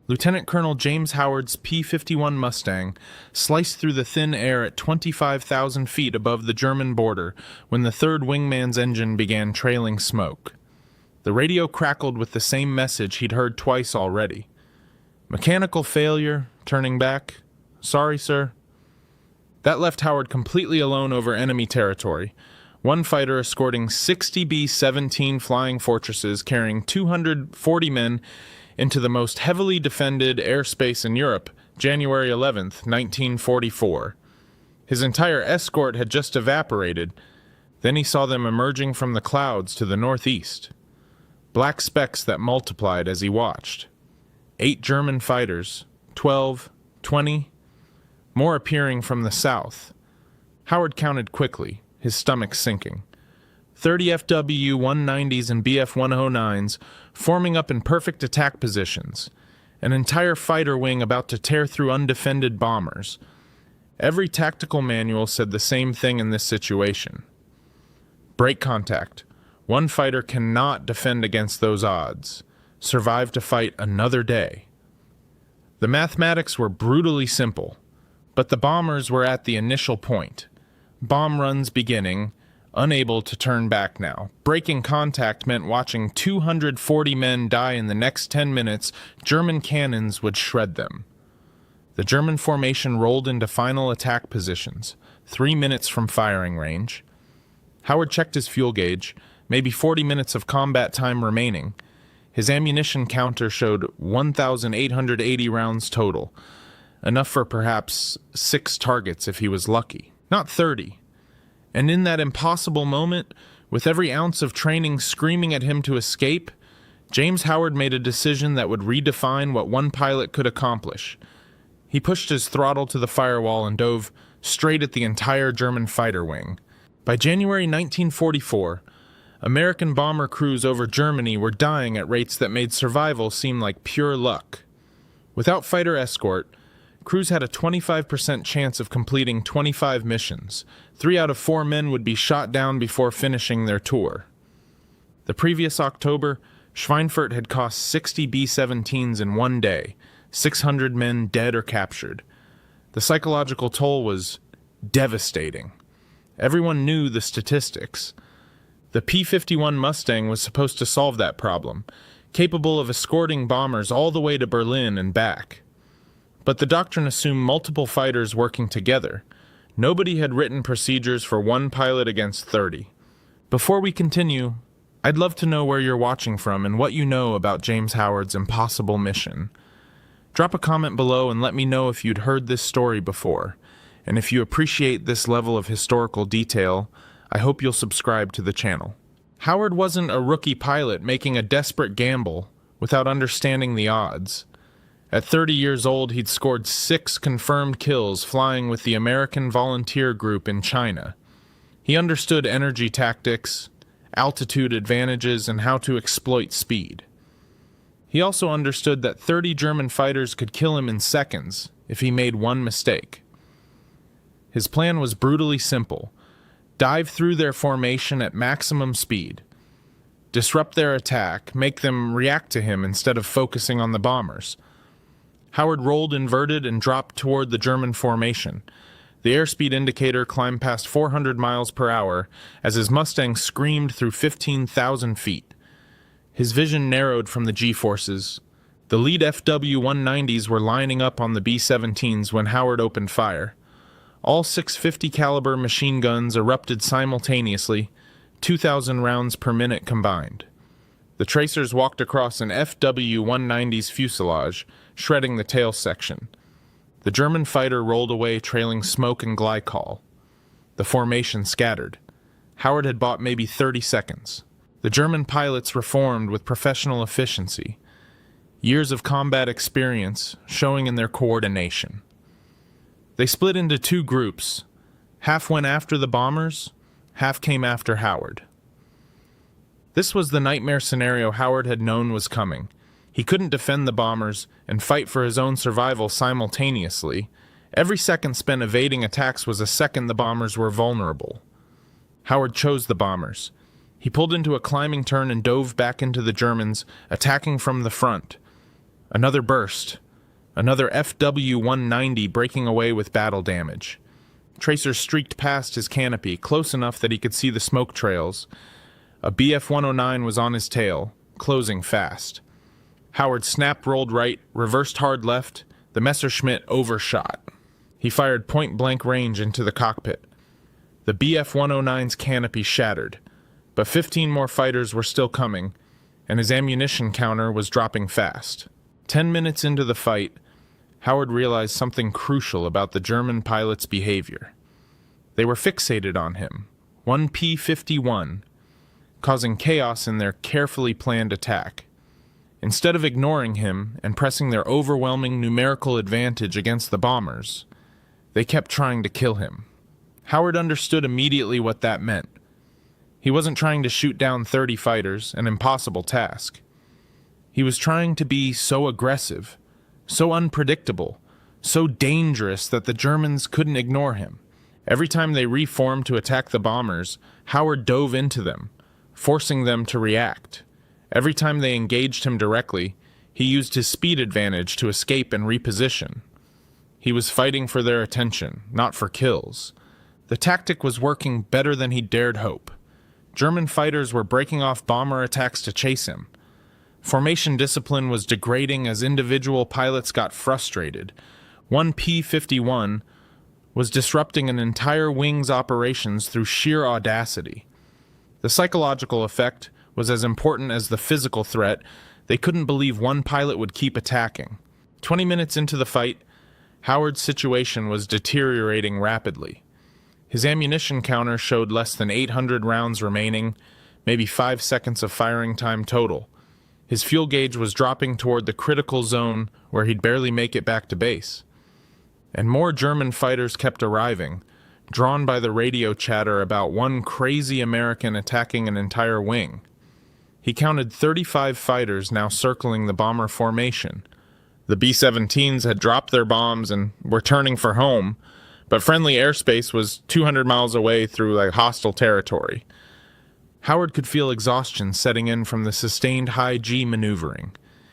Lieutenant Colonel James Howard's P-51 Mustang sliced through the thin air at 25,000 feet above the German border when the third wingman's engine began trailing smoke. The radio crackled with the same message he'd heard twice already. "Mechanical failure, turning back. Sorry, sir." That left Howard completely alone over enemy territory, one fighter escorting 60 B-17 flying fortresses carrying 240 men into the most heavily defended airspace in Europe, January 11th, 1944. His entire escort had just evaporated. Then he saw them emerging from the clouds to the northeast. Black specks that multiplied as he watched. 8 German fighters, 12, 20, more appearing from the south. Howard counted quickly, his stomach sinking. 30 FW-190s and BF-109s forming up in perfect attack positions, an entire fighter wing about to tear through undefended bombers. Every tactical manual said the same thing in this situation. Break contact. One fighter cannot defend against those odds. Survive to fight another day. The mathematics were brutally simple, but the bombers were at the initial point. Bomb runs beginning, unable to turn back now. Breaking contact meant watching 240 men die in the next 10 minutes. German cannons would shred them. The German formation rolled into final attack positions, 3 minutes from firing range. Howard checked his fuel gauge, maybe 40 minutes of combat time remaining. His ammunition counter showed 1,880 rounds total, enough for perhaps 6 targets if he was lucky, not 30. And in that impossible moment, with every ounce of training screaming at him to escape, James Howard made a decision that would redefine what one pilot could accomplish. He pushed his throttle to the firewall and dove straight at the entire German fighter wing. By January 1944, American bomber crews over Germany were dying at rates that made survival seem like pure luck. Without fighter escort, crews had a 25% chance of completing 25 missions. 3 out of 4 men would be shot down before finishing their tour. The previous October, Schweinfurt had cost 60 B-17s in one day, 600 men dead or captured. The psychological toll was devastating. Everyone knew the statistics. The P-51 Mustang was supposed to solve that problem, capable of escorting bombers all the way to Berlin and back. But the doctrine assumed multiple fighters working together. Nobody had written procedures for one pilot against 30. Before we continue, I'd love to know where you're watching from and what you know about James Howard's impossible mission. Drop a comment below and let me know if you'd heard this story before. And if you appreciate this level of historical detail, I hope you'll subscribe to the channel. Howard wasn't a rookie pilot making a desperate gamble without understanding the odds. At 30 years old, he'd scored 6 confirmed kills flying with the American Volunteer Group in China. He understood energy tactics, altitude advantages, and how to exploit speed. He also understood that 30 German fighters could kill him in seconds if he made one mistake. His plan was brutally simple. Dive through their formation at maximum speed. Disrupt their attack, make them react to him instead of focusing on the bombers. Howard rolled inverted and dropped toward the German formation. The airspeed indicator climbed past 400 miles per hour as his Mustang screamed through 15,000 feet. His vision narrowed from the G-forces. The lead FW-190s were lining up on the B-17s when Howard opened fire. All 650 caliber machine guns erupted simultaneously, 2,000 rounds per minute combined. The tracers walked across an FW-190's fuselage, shredding the tail section. The German fighter rolled away trailing smoke and glycol. The formation scattered. Howard had bought maybe 30 seconds. The German pilots reformed with professional efficiency. Years of combat experience showing in their coordination. They split into 2 groups. Half went after the bombers, half came after Howard. This was the nightmare scenario Howard had known was coming. He couldn't defend the bombers and fight for his own survival simultaneously. Every second spent evading attacks was a second the bombers were vulnerable. Howard chose the bombers. He pulled into a climbing turn and dove back into the Germans, attacking from the front. Another burst. Another FW-190 breaking away with battle damage. Tracer streaked past his canopy, close enough that he could see the smoke trails. A BF-109 was on his tail, closing fast. Howard snap-rolled right, reversed hard left. The Messerschmitt overshot. He fired point-blank range into the cockpit. The BF-109's canopy shattered, but 15 more fighters were still coming, and his ammunition counter was dropping fast. 10 minutes into the fight, Howard realized something crucial about the German pilot's behavior. They were fixated on him, one P-51, causing chaos in their carefully planned attack. Instead of ignoring him and pressing their overwhelming numerical advantage against the bombers, they kept trying to kill him. Howard understood immediately what that meant. He wasn't trying to shoot down 30 fighters, an impossible task. He was trying to be so aggressive, so unpredictable, so dangerous that the Germans couldn't ignore him. Every time they reformed to attack the bombers, Howard dove into them, forcing them to react. Every time they engaged him directly, he used his speed advantage to escape and reposition. He was fighting for their attention, not for kills. The tactic was working better than he dared hope. German fighters were breaking off bomber attacks to chase him. Formation discipline was degrading as individual pilots got frustrated. One P-51 was disrupting an entire wing's operations through sheer audacity. The psychological effect was as important as the physical threat. They couldn't believe one pilot would keep attacking. 20 minutes into the fight, Howard's situation was deteriorating rapidly. His ammunition counter showed less than 800 rounds remaining, maybe 5 seconds of firing time total. His fuel gauge was dropping toward the critical zone where he'd barely make it back to base. And more German fighters kept arriving, drawn by the radio chatter about one crazy American attacking an entire wing. He counted 35 fighters now circling the bomber formation. The B-17s had dropped their bombs and were turning for home, but friendly airspace was 200 miles away through hostile territory. Howard could feel exhaustion setting in from the sustained high-G maneuvering.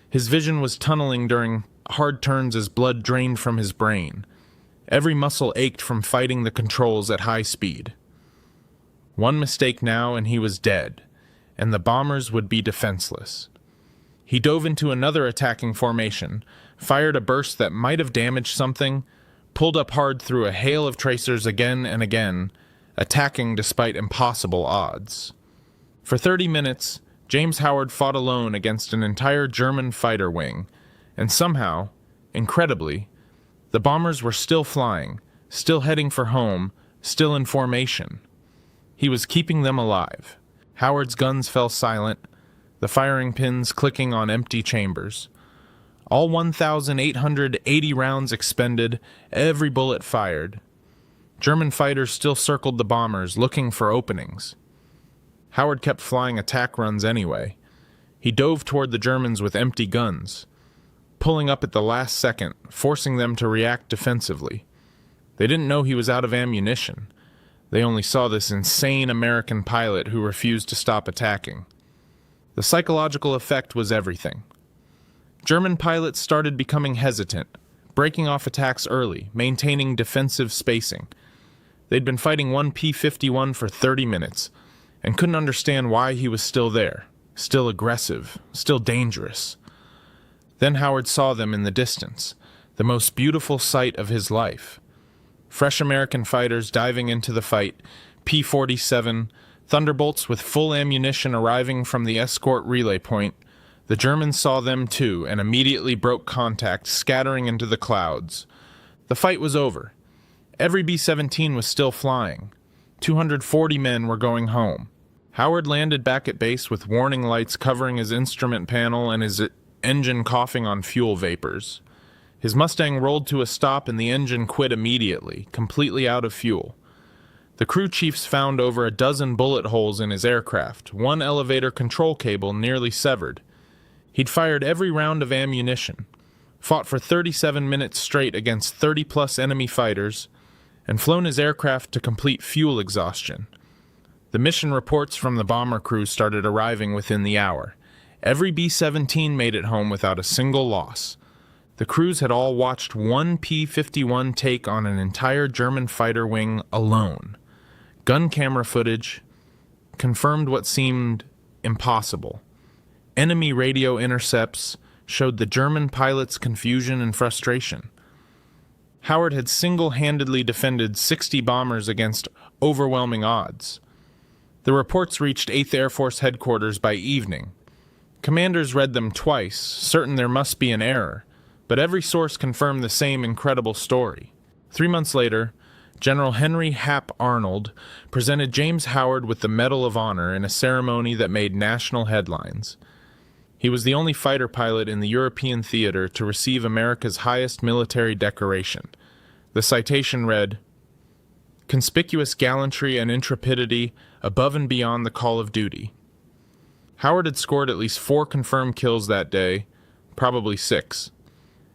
His vision was tunneling during hard turns as blood drained from his brain. Every muscle ached from fighting the controls at high speed. One mistake now and he was dead, and the bombers would be defenseless. He dove into another attacking formation, fired a burst that might have damaged something, pulled up hard through a hail of tracers again and again, attacking despite impossible odds. For 30 minutes, James Howard fought alone against an entire German fighter wing, and somehow, incredibly, the bombers were still flying, still heading for home, still in formation. He was keeping them alive. Howard's guns fell silent, the firing pins clicking on empty chambers. All 1,880 rounds expended, every bullet fired. German fighters still circled the bombers, looking for openings. Howard kept flying attack runs anyway. He dove toward the Germans with empty guns, pulling up at the last second, forcing them to react defensively. They didn't know he was out of ammunition. They only saw this insane American pilot who refused to stop attacking. The psychological effect was everything. German pilots started becoming hesitant, breaking off attacks early, maintaining defensive spacing. They'd been fighting one P-51 for 30 minutes, and couldn't understand why he was still there, still aggressive, still dangerous. Then Howard saw them in the distance, the most beautiful sight of his life. Fresh American fighters diving into the fight, P-47, Thunderbolts with full ammunition arriving from the escort relay point. The Germans saw them too and immediately broke contact, scattering into the clouds. The fight was over. Every B-17 was still flying. 240 men were going home. Howard landed back at base with warning lights covering his instrument panel and his engine coughing on fuel vapors. His Mustang rolled to a stop and the engine quit immediately, completely out of fuel. The crew chiefs found over a dozen bullet holes in his aircraft, one elevator control cable nearly severed. He'd fired every round of ammunition, fought for 37 minutes straight against 30-plus enemy fighters, and flown his aircraft to complete fuel exhaustion. The mission reports from the bomber crew started arriving within the hour. Every B-17 made it home without a single loss. The crews had all watched one P-51 take on an entire German fighter wing alone. Gun camera footage confirmed what seemed impossible. Enemy radio intercepts showed the German pilots' confusion and frustration. Howard had single-handedly defended 60 bombers against overwhelming odds. The reports reached 8th Air Force headquarters by evening. Commanders read them twice, certain there must be an error, but every source confirmed the same incredible story. 3 months later, General Henry Hap Arnold presented James Howard with the Medal of Honor in a ceremony that made national headlines. He was the only fighter pilot in the European theater to receive America's highest military decoration. The citation read, "Conspicuous gallantry and intrepidity above and beyond the call of duty." Howard had scored at least 4 confirmed kills that day, probably 6,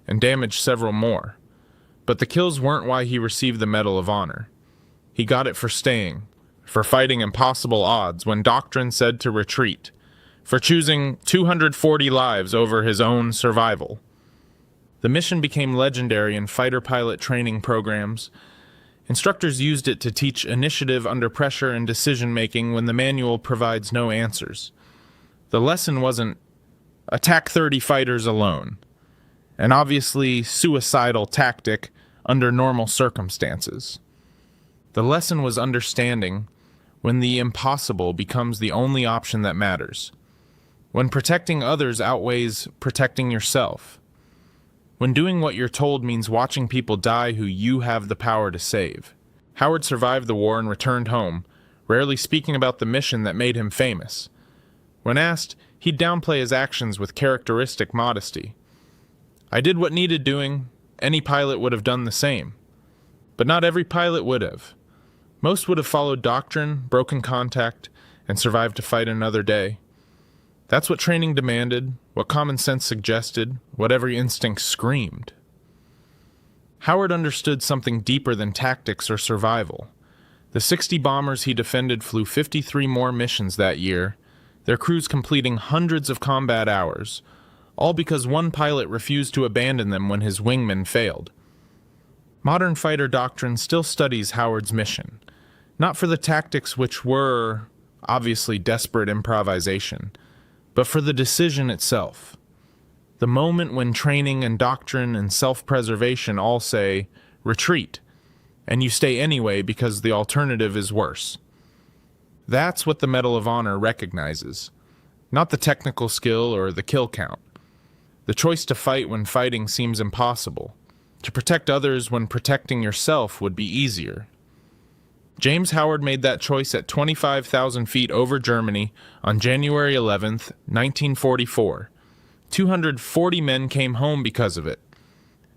and damaged several more. But the kills weren't why he received the Medal of Honor. He got it for staying, for fighting impossible odds when doctrine said to retreat, for choosing 240 lives over his own survival. The mission became legendary in fighter pilot training programs. Instructors used it to teach initiative under pressure and decision-making when the manual provides no answers. The lesson wasn't attack 30 fighters alone, an obviously suicidal tactic under normal circumstances. The lesson was understanding when the impossible becomes the only option that matters. When protecting others outweighs protecting yourself. When doing what you're told means watching people die who you have the power to save. Howard survived the war and returned home, rarely speaking about the mission that made him famous. When asked, he'd downplay his actions with characteristic modesty. "I did what needed doing. Any pilot would have done the same." But not every pilot would have. Most would have followed doctrine, broken contact, and survived to fight another day. That's what training demanded, what common sense suggested, what every instinct screamed. Howard understood something deeper than tactics or survival. The 60 bombers he defended flew 53 more missions that year, their crews completing hundreds of combat hours, all because one pilot refused to abandon them when his wingmen failed. Modern fighter doctrine still studies Howard's mission, not for the tactics which were, obviously, desperate improvisation, but for the decision itself. The moment when training and doctrine and self-preservation all say, retreat, and you stay anyway because the alternative is worse. That's what the Medal of Honor recognizes, not the technical skill or the kill count. The choice to fight when fighting seems impossible, to protect others when protecting yourself would be easier. James Howard made that choice at 25,000 feet over Germany on January 11th, 1944. 240 men came home because of it,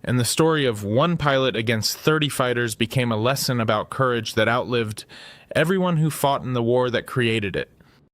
and the story of one pilot against 30 fighters became a lesson about courage that outlived everyone who fought in the war that created it.